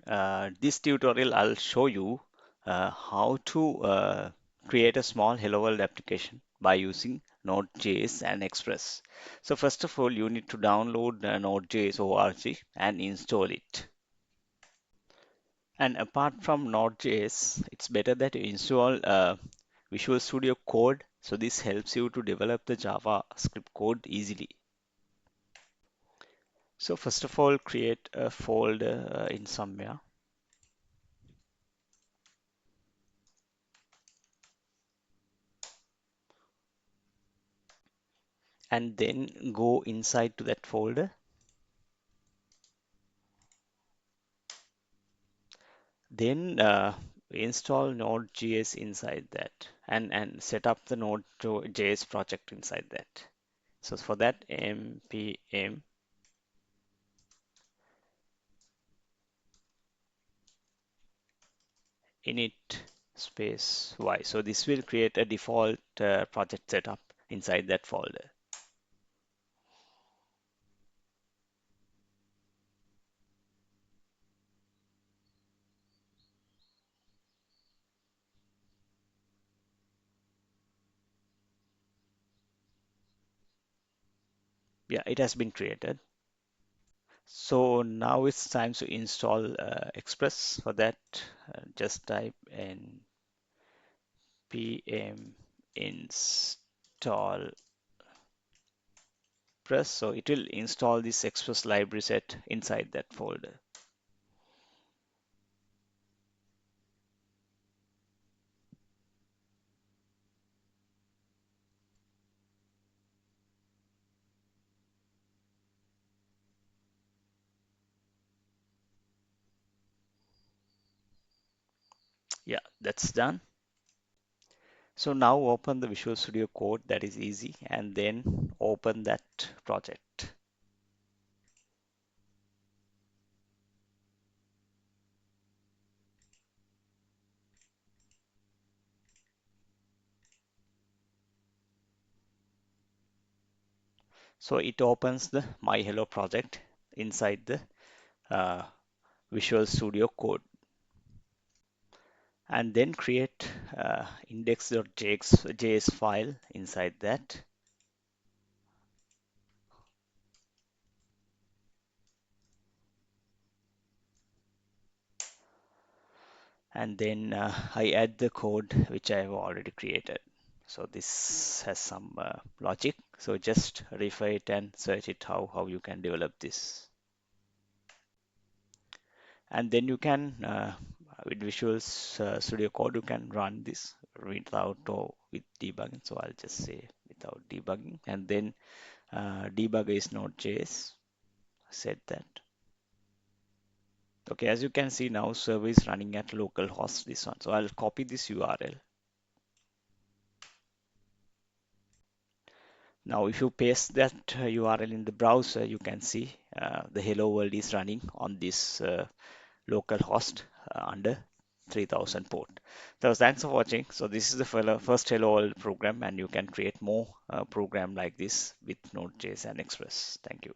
This tutorial I'll show you how to create a small Hello World application by using Node.js and Express. So first of all, you need to download Node.js org and install it. And apart from Node.js, it's better that you install Visual Studio Code. So this helps you to develop the JavaScript code easily. So first of all, create a folder in somewhere, and then go inside to that folder. Then install Node.js inside that, and set up the Node.js project inside that. So for that, npm init space y. So this will create a default project setup inside that folder. Yeah, it has been created. So now it's time to install Express. For that, just type npm install Express. So it will install this Express library set inside that folder. Yeah, that's done. So now open the Visual Studio Code, that is easy, and then open that project. So it opens the My Hello project inside the uh, Visual Studio Code, and then create index.js file inside that, and then I add the code which I have already created. So this has some logic. So just refer it and search it how you can develop this. And then you can, with Visual Studio Code, you can run this without or with debugging. So I'll just say without debugging. And then debug is Node.js. Set that. Okay, as you can see now, server is running at localhost, this one. So I'll copy this URL. Now, if you paste that URL in the browser, you can see the Hello World is running on this local host under 3000 port. So thanks for watching. So this is the first Hello World program, and you can create more program like this with Node.js and Express. Thank you.